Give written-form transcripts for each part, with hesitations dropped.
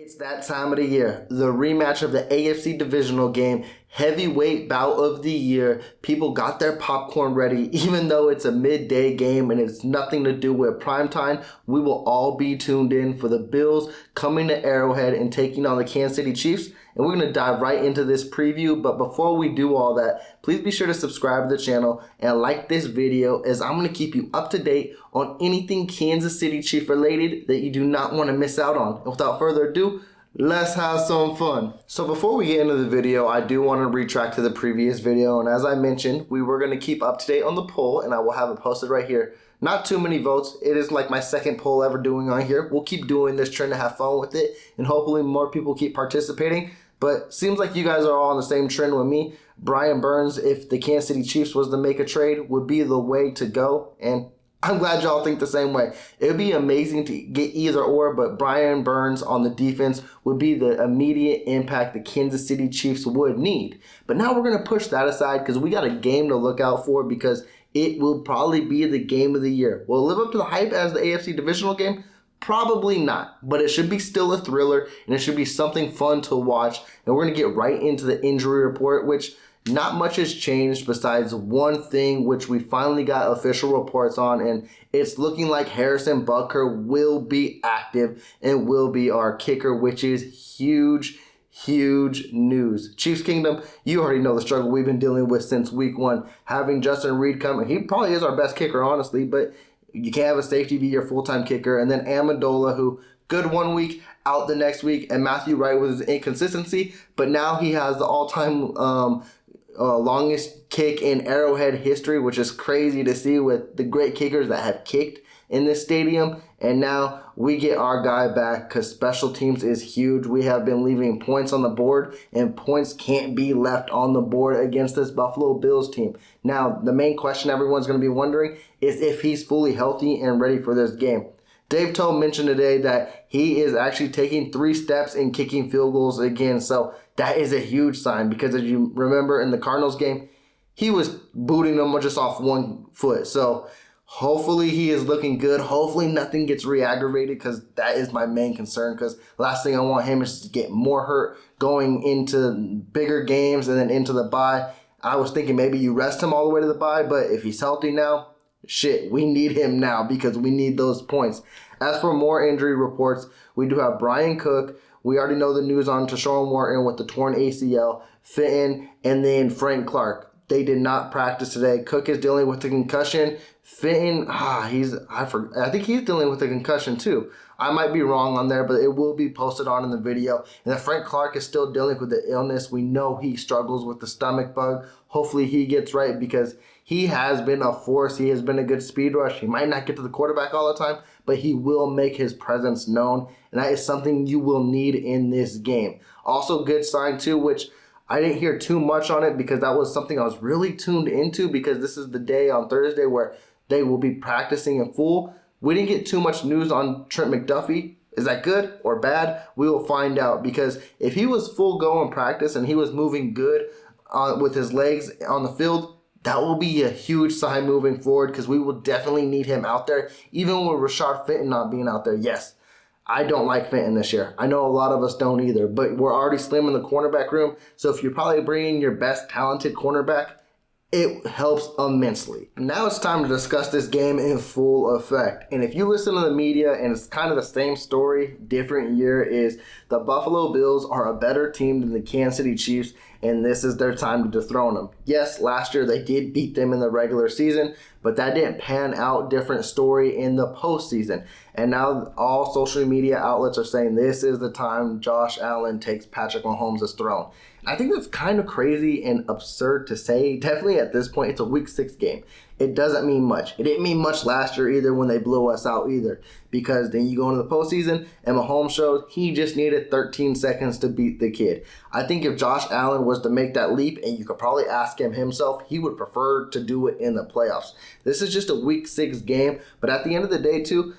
It's that time of the year, the rematch of the AFC divisional game, heavyweight bout of the year. People got their popcorn ready, even though it's a midday game and it's nothing to do with primetime. We will all be tuned in for the Bills coming to Arrowhead and taking on the Kansas City Chiefs. And we're going to dive right into this preview. But before we do all that, please be sure to subscribe to the channel and like this video, as I'm going to keep you up to date on anything Kansas City Chief related that you do not want to miss out on. And without further ado, let's have some fun. So before we get into the video, I do want to retract to the previous video. And as I mentioned, we were going to keep up to date on the poll, and I will have it posted right here. Not too many votes. It is like my second poll ever doing on here. We'll keep doing this, trying to have fun with it, and hopefully more people keep participating. But seems like you guys are all on the same trend with me. Brian Burns, if the Kansas City Chiefs was to make a trade, would be the way to go. And I'm glad y'all think the same way. It would be amazing to get either or, but Brian Burns on the defense would be the immediate impact the Kansas City Chiefs would need. But now we're going to push that aside because we got a game to look out for, because it will probably be the game of the year. Will it live up to the hype as the AFC divisional game? Probably not, but it should be still a thriller, and it should be something fun to watch. And we're going to get right into the injury report, which not much has changed besides one thing, which we finally got official reports on, and it's looking like Harrison Butker will be active and will be our kicker, which is huge news. Chiefs Kingdom, you already know the struggle we've been dealing with since week one. Having Justin Reed come, and he probably is our best kicker, honestly, but you can't have a safety be your full-time kicker. And then Amendola, who good 1 week, out the next week, and Matthew Wright with his inconsistency, but now he has the all-time longest kick in Arrowhead history, which is crazy to see with the great kickers that have kicked in this stadium. And now we get our guy back because special teams is huge. We have been leaving points on the board, and points can't be left on the board against this Buffalo Bills team. Now, the main question everyone's going to be wondering is if he's fully healthy and ready for this game. Dave Toll mentioned today that he is actually taking 3 steps in kicking field goals again. So that is a huge sign, because as you remember in the Cardinals game, he was booting them just off 1 foot. So hopefully he is looking good. Hopefully nothing gets re-aggravated, because that is my main concern, because last thing I want him is to get more hurt going into bigger games and then into the bye. I was thinking maybe you rest him all the way to the bye, but if he's healthy now, shit, we need him now because we need those points. As for more injury reports, we do have Brian Cook. We already know the news on Tashon Morton with the torn ACL, Fenton, and then Frank Clark. They did not practice today. Cook is dealing with a concussion. Fenton, I think he's dealing with a concussion too. I might be wrong on there, but it will be posted on in the video. And then Frank Clark is still dealing with the illness. We know he struggles with the stomach bug. Hopefully he gets right, because he has been a force. He has been a good speed rush. He might not get to the quarterback all the time, but he will make his presence known. And that is something you will need in this game. Also, good sign too, which I didn't hear too much on it because that was something I was really tuned into, because this is the day on Thursday where they will be practicing in full. We didn't get too much news on Trent McDuffie. Is that good or bad? We will find out, because if he was full go in practice and he was moving good with his legs on the field, that will be a huge sign moving forward, because we will definitely need him out there, even with Rashad Fenton not being out there. Yes, I don't like Fenton this year. I know a lot of us don't either, but we're already slim in the cornerback room, so if you're probably bringing your best talented cornerback, it helps immensely. Now it's time to discuss this game in full effect. And if you listen to the media, and it's kind of the same story, different year, is the Buffalo Bills are a better team than the Kansas City Chiefs, and this is their time to dethrone them. Yes, last year they did beat them in the regular season, but that didn't pan out. Different story in the postseason. And now all social media outlets are saying this is the time Josh Allen takes Patrick Mahomes' throne. I think that's kind of crazy and absurd to say. Definitely at this point, it's a week 6 game. It doesn't mean much. It didn't mean much last year either when they blew us out either, because then you go into the postseason and Mahomes showed he just needed 13 seconds to beat the kid. I think if Josh Allen was to make that leap, and you could probably ask him himself, he would prefer to do it in the playoffs. This is just a week 6 game, but at the end of the day too,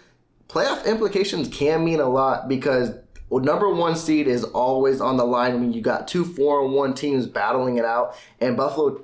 playoff implications can mean a lot, because number 1 seed is always on the line when you got 2 4-1 teams battling it out, and Buffalo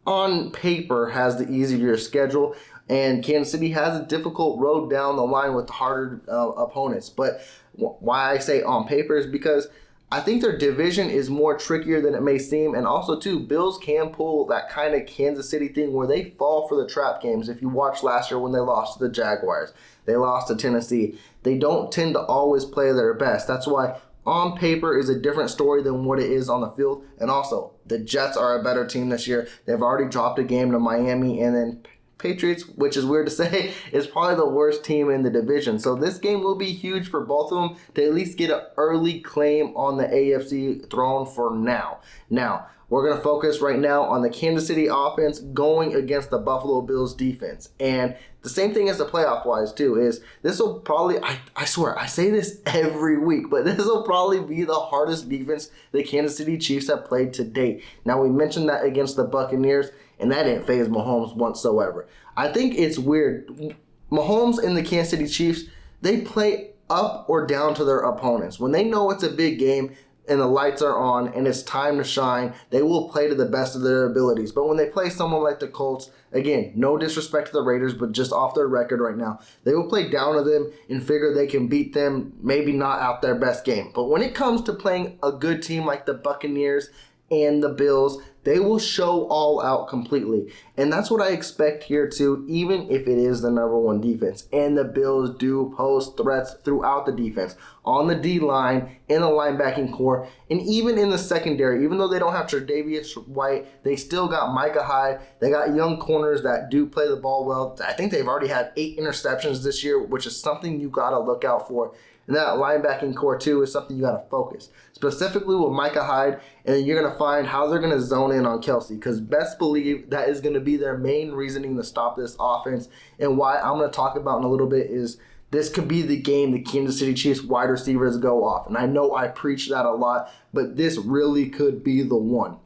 on paper has the easier schedule. And Kansas City has a difficult road down the line with harder opponents. But why I say on paper is because I think their division is more trickier than it may seem. And also, too, Bills can pull that kind of Kansas City thing where they fall for the trap games. If you watched last year when they lost to the Jaguars, they lost to Tennessee. They don't tend to always play their best. That's why on paper is a different story than what it is on the field. And also, the Jets are a better team this year. They've already dropped a game to Miami, and then Patriots, which is weird to say, is probably the worst team in the division. So this game will be huge for both of them to at least get an early claim on the AFC throne for now. Now, we're going to focus right now on the Kansas City offense going against the Buffalo Bills defense. And the same thing as the playoff-wise, too, is this will probably, I swear, I say this every week, but this will probably be the hardest defense the Kansas City Chiefs have played to date. Now, we mentioned that against the Buccaneers, and that didn't faze Mahomes whatsoever. I think it's weird. Mahomes and the Kansas City Chiefs, they play up or down to their opponents. When they know it's a big game and the lights are on and it's time to shine, they will play to the best of their abilities. But when they play someone like the Colts, again, no disrespect to the Raiders, but just off their record right now, they will play down to them and figure they can beat them, maybe not out their best game. But when it comes to playing a good team like the Buccaneers and the Bills, they will show all out completely. And that's what I expect here too, even if it is the number one defense. And the Bills do pose threats throughout the defense, on the D-line, in the linebacking core, and even in the secondary. Even though they don't have Tre'Davious White, they still got Micah Hyde. They got young corners that do play the ball well. I think they've already had 8 interceptions this year, which is something you got to look out for. And that linebacking core, too, is something you got to focus. Specifically with Micah Hyde, and you're going to find how they're going to zone in on Kelsey. Because best believe that is going to be their main reasoning to stop this offense. And why I'm going to talk about in a little bit is this could be the game the Kansas City Chiefs wide receivers go off. And I know I preach that a lot, but this really could be the one.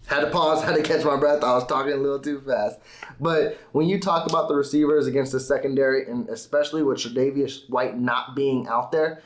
Had to pause, had to catch my breath. I was talking a little too fast. But when you talk about the receivers against the secondary, and especially with Tre'Davious White not being out there,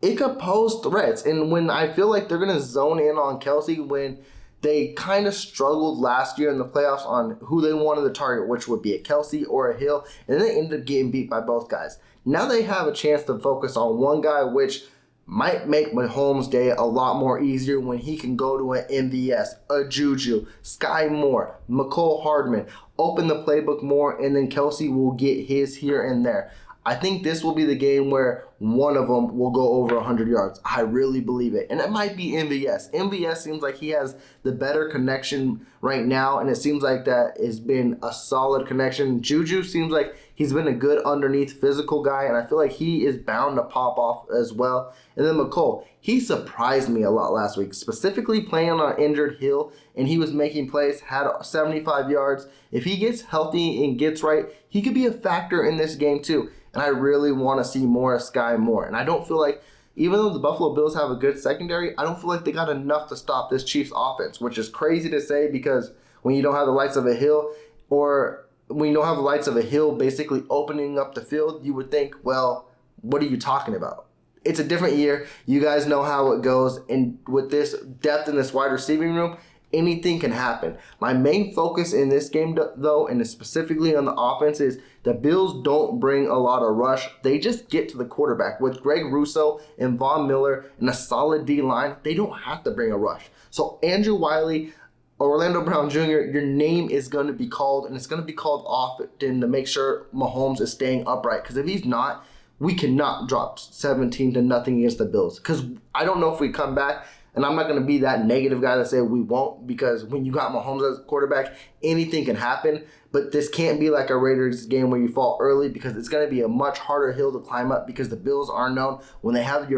it could pose threats. And when I feel like they're going to zone in on Kelsey when they kind of struggled last year in the playoffs on who they wanted to target, which would be a Kelsey or a Hill, and they ended up getting beat by both guys. Now they have a chance to focus on one guy, which might make Mahomes' day a lot more easier when he can go to an MVS, a Juju, Sky Moore, McCole Hardman, open the playbook more, and then Kelsey will get his here and there. I think this will be the game where one of them will go over 100 yards. I really believe it. And it might be MVS. MVS seems like he has the better connection right now, and it seems like that has been a solid connection. Juju seems like he's been a good underneath physical guy, and I feel like he is bound to pop off as well. And then McCole, he surprised me a lot last week, specifically playing on an injured Hill, and he was making plays, had 75 yards. If he gets healthy and gets right, he could be a factor in this game too. And I really want to see more of Sky Moore. And I don't feel like, even though the Buffalo Bills have a good secondary, I don't feel like they got enough to stop this Chiefs offense, which is crazy to say because when you don't have the lights of a Hill, or when you don't have the lights of a Hill basically opening up the field, you would think, well, what are you talking about? It's a different year. You guys know how it goes. And with this depth in this wide receiving room, anything can happen. My main focus in this game, though, and specifically on the offense, is the Bills don't bring a lot of rush. They just get to the quarterback. With Greg Rousseau and Von Miller and a solid D-line, they don't have to bring a rush. So Andrew Wiley, Orlando Brown Jr., your name is going to be called, and it's going to be called often to make sure Mahomes is staying upright. Because if he's not, we cannot drop 17-0 against the Bills. Because I don't know if we come back. And I'm not going to be that negative guy that say we won't, because when you got Mahomes as a quarterback, anything can happen. But this can't be like a Raiders game where you fall early, because it's going to be a much harder hill to climb up, because the Bills are known when they have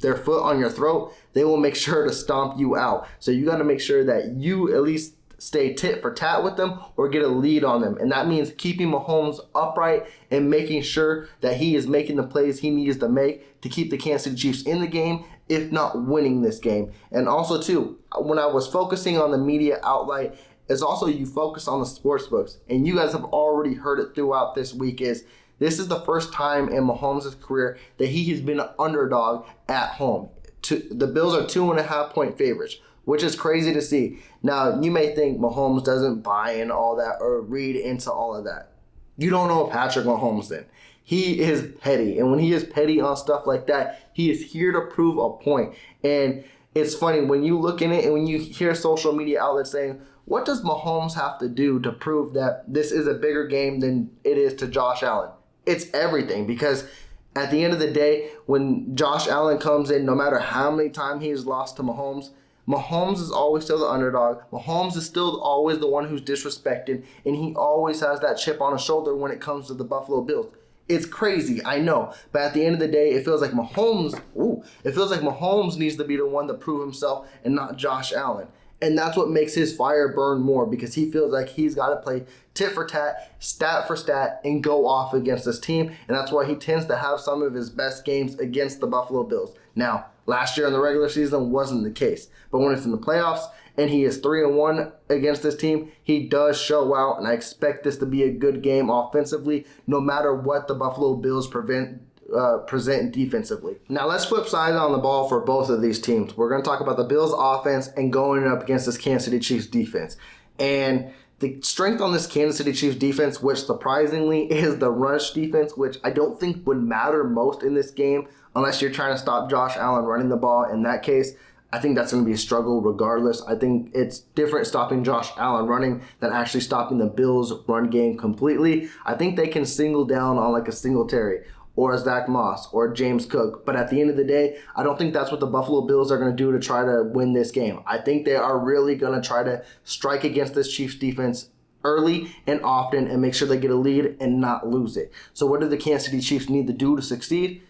their foot on your throat, they will make sure to stomp you out. So you got to make sure that you at least stay tit for tat with them or get a lead on them. And that means keeping Mahomes upright and making sure that he is making the plays he needs to make to keep the Kansas City Chiefs in the game, if not winning this game. And also, too, when I was focusing on the media outlet, is also you focus on the sports books. And you guys have already heard it throughout this week, is this is the first time in Mahomes' career that he has been an underdog at home. The Bills are 2.5-point favorites. which is crazy to see. Now, you may think Mahomes doesn't buy in all that or read into all of that. You don't know Patrick Mahomes then. He is petty, and when he is petty on stuff like that, he is here to prove a point. And it's funny, when you look in it and when you hear social media outlets saying, what does Mahomes have to do to prove that this is a bigger game than it is to Josh Allen? It's everything, because at the end of the day, when Josh Allen comes in, no matter how many times he's lost to Mahomes, Mahomes is always still the underdog. Mahomes is still always the one who's disrespected, and he always has that chip on his shoulder when it comes to the Buffalo Bills. It's crazy, I know, but at the end of the day, it feels like Mahomes needs to be the one to prove himself and not Josh Allen. And that's what makes his fire burn more, because he feels like he's got to play tit for tat, stat for stat, and go off against this team. And that's why he tends to have some of his best games against the Buffalo Bills. Now, last year in the regular season wasn't the case. But when it's in the playoffs and he is 3-1 against this team, he does show out. And I expect this to be a good game offensively, no matter what the Buffalo Bills present defensively. Now let's flip sides on the ball for both of these teams. We're going to talk about the Bills offense and going up against this Kansas City Chiefs defense. And the strength on this Kansas City Chiefs defense, which surprisingly is the rush defense, which I don't think would matter most in this game unless you're trying to stop Josh Allen running the ball. In that case, I think that's going to be a struggle regardless. I think it's different stopping Josh Allen running than actually stopping the Bills run game completely. I think they can single down on like a Singletary or a Zach Moss or James Cook. But at the end of the day, I don't think that's what the Buffalo Bills are going to do to try to win this game. I think they are really going to try to strike against this Chiefs defense early and often and make sure they get a lead and not lose it. So what do the Kansas City Chiefs need to do to succeed?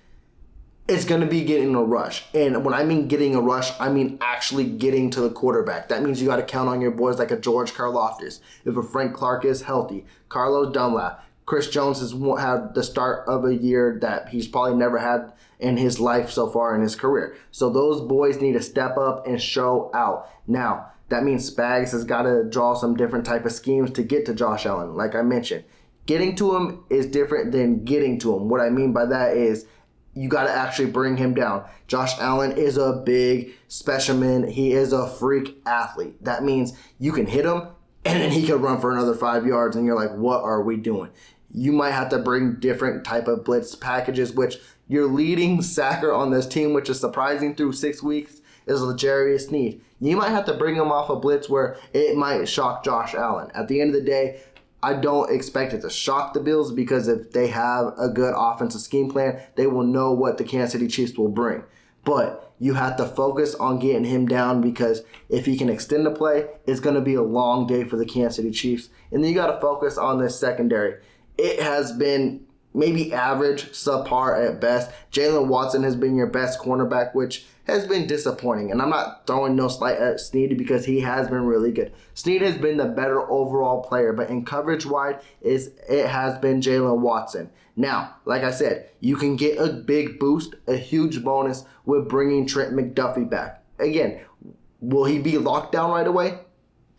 It's going to be getting a rush. And when I mean getting a rush, I mean actually getting to the quarterback. That means you got to count on your boys like a George Karlaftis. If a Frank Clark is healthy, Carlos Dunlap, Chris Jones has had the start of a year that he's probably never had in his life so far in his career. So those boys need to step up and show out. Now, that means Spags has got to draw some different type of schemes to get to Josh Allen. Like I mentioned, getting to him is different than getting to him. What I mean by that is you got to actually bring him down. Josh Allen is a big specimen. He is a freak athlete. That means you can hit him and then he could run for another 5 yards, and you're like, what are we doing? You might have to bring different type of blitz packages, which your leading sacker on this team, which is surprising through 6 weeks, is L'Jarius Sneed. You might have to bring him off a blitz where it might shock Josh Allen. At the end of the day, I don't expect it to shock the Bills, because if they have a good offensive scheme plan, they will know what the Kansas City Chiefs will bring. But you have to focus on getting him down, because if he can extend the play, it's going to be a long day for the Kansas City Chiefs. And then you got to focus on this secondary. It has been maybe average, subpar at best. Jalen Watson has been your best cornerback, which has been disappointing. And I'm not throwing no slight at Sneed, because he has been really good. Sneed has been the better overall player, but in coverage wide, it has been Jalen Watson. Now, like I said, you can get a big boost, a huge bonus with bringing Trent McDuffie back. Again, will he be locked down right away?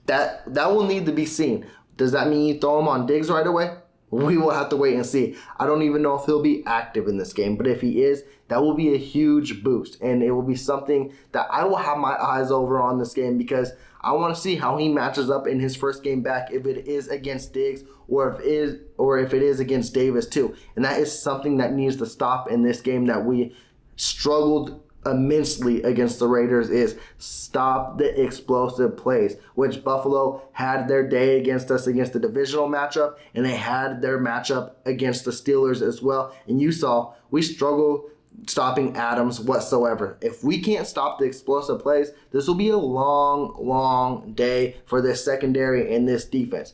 That will need to be seen. Does that mean you throw him on Diggs right away? We will have to wait and see. I don't even know if he'll be active in this game, but if he is, that will be a huge boost, and it will be something that I will have my eyes over on this game, because I want to see how he matches up in his first game back, if it is against Diggs or if it is against Davis too. And that is something that needs to stop in this game that we struggled immensely against the Raiders, is stop the explosive plays, which Buffalo had their day against us against the divisional matchup, and they had their matchup against the Steelers as well. And you saw we struggle stopping Adams whatsoever. If we can't stop the explosive plays, this will be a long, long day for this secondary and this defense.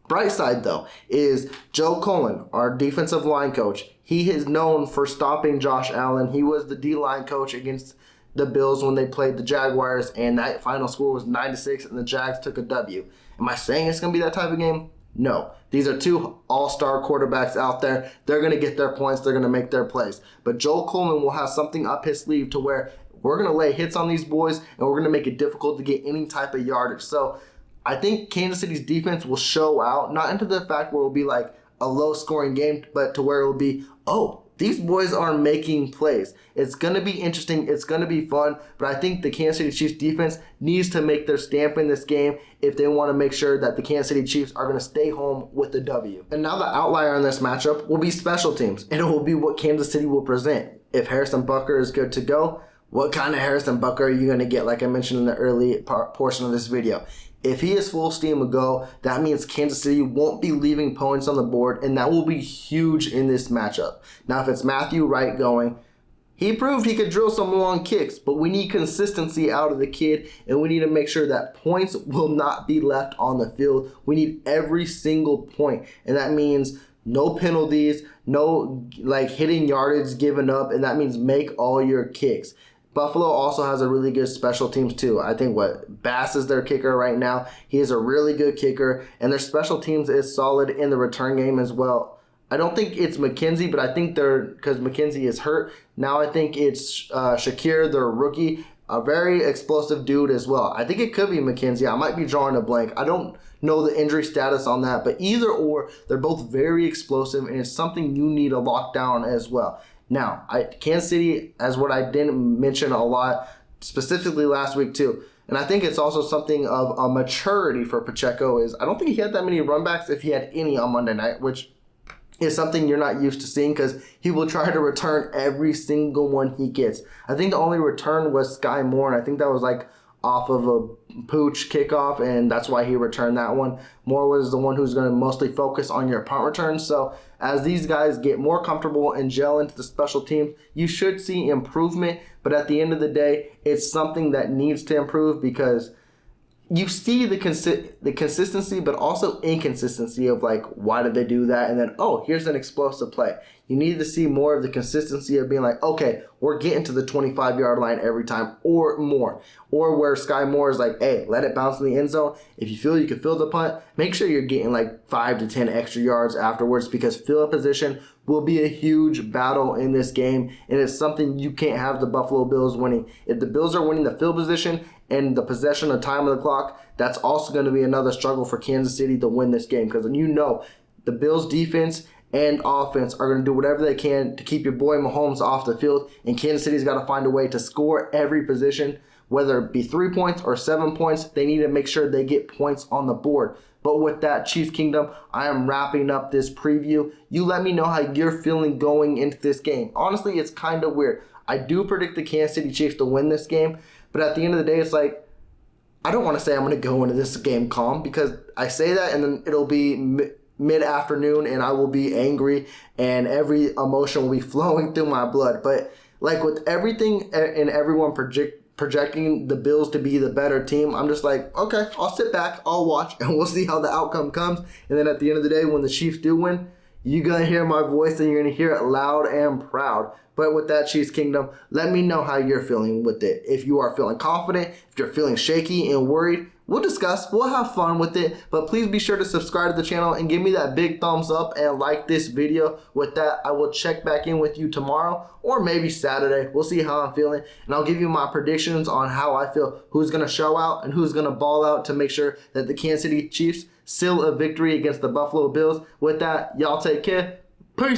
Bright side, though, is Joe Cullen, our defensive line coach. He is known for stopping Josh Allen. He was the D-line coach against the Bills when they played the Jaguars, and that final score was 9-6, and the Jags took a W. Am I saying it's going to be that type of game? No. These are two all-star quarterbacks out there. They're going to get their points. They're going to make their plays. But Joe Coleman will have something up his sleeve to where we're going to lay hits on these boys, and we're going to make it difficult to get any type of yardage. So I think Kansas City's defense will show out, not into the fact where it will be like a low-scoring game, but to where it will be, oh, These boys are making plays. It's going to be interesting. It's going to be fun. But I think the Kansas City Chiefs defense needs to make their stamp in this game if they want to make sure that the Kansas City Chiefs are going to stay home with the W. And now the outlier in this matchup will be special teams. And it will be what Kansas City will present. If Harrison Butker is good to go, what kind of Harrison Butker are you going to get, like I mentioned in the early portion of this video? If he is full steam a go, that means Kansas City won't be leaving points on the board, and that will be huge in this matchup. Now, if it's Matthew Wright going, he proved he could drill some long kicks, but we need consistency out of the kid, and we need to make sure that points will not be left on the field. We need every single point, and that means no penalties, no hitting yardage given up, and that means make all your kicks. Buffalo also has a really good special teams too. I think Bass is their kicker right now. He is a really good kicker, and their special teams is solid in the return game as well. I don't think it's McKenzie, but I think because McKenzie is hurt. Now I think it's Shakir, their rookie, a very explosive dude as well. I think it could be McKenzie. I might be drawing a blank. I don't know the injury status on that, but either or, they're both very explosive, and it's something you need to lock down as well. Now, Kansas City, as what I didn't mention a lot, specifically last week too, and I think it's also something of a maturity for Pacheco is I don't think he had that many runbacks if he had any on Monday night, which is something you're not used to seeing because he will try to return every single one he gets. I think the only return was Sky Moore, and I think that was off of a pooch kickoff, and that's why he returned that one. Moore was the one who's going to mostly focus on your punt returns. So as these guys get more comfortable and gel into the special teams, you should see improvement. But at the end of the day, it's something that needs to improve because you see the consistency, but also inconsistency of why did they do that? And then, oh, here's an explosive play. You need to see more of the consistency of being okay, we're getting to the 25-yard line every time or more. Or where Sky Moore is hey, let it bounce in the end zone. If you feel you can fill the punt, make sure you're getting 5 to 10 extra yards afterwards because field position will be a huge battle in this game, and it's something you can't have the Buffalo Bills winning. If the Bills are winning the field position and the possession of time of the clock, that's also going to be another struggle for Kansas City to win this game because the Bills defense and offense are going to do whatever they can to keep your boy Mahomes off the field, and Kansas City's got to find a way to score every position, whether it be 3 points or 7 points. They need to make sure they get points on the board. But with that, Chiefs Kingdom, I am wrapping up this preview. You let me know how you're feeling going into this game. Honestly, it's kind of weird. I do predict the Kansas City Chiefs to win this game, but at the end of the day, it's I don't want to say I'm going to go into this game calm because I say that and then it'll be mid-afternoon and I will be angry and every emotion will be flowing through my blood. But with everything and everyone projecting the Bills to be the better team, I'm just okay, I'll sit back, I'll watch, and we'll see how the outcome comes. And then at the end of the day, when the Chiefs do win, you're going to hear my voice and you're going to hear it loud and proud. But with that, Chiefs Kingdom, let me know how you're feeling with it. If you are feeling confident, if you're feeling shaky and worried, we'll discuss, we'll have fun with it. But please be sure to subscribe to the channel and give me that big thumbs up and like this video. With that, I will check back in with you tomorrow or maybe Saturday. We'll see how I'm feeling. And I'll give you my predictions on how I feel, who's going to show out and who's going to ball out to make sure that the Kansas City Chiefs seal a victory against the Buffalo Bills. With that, y'all take care. Peace.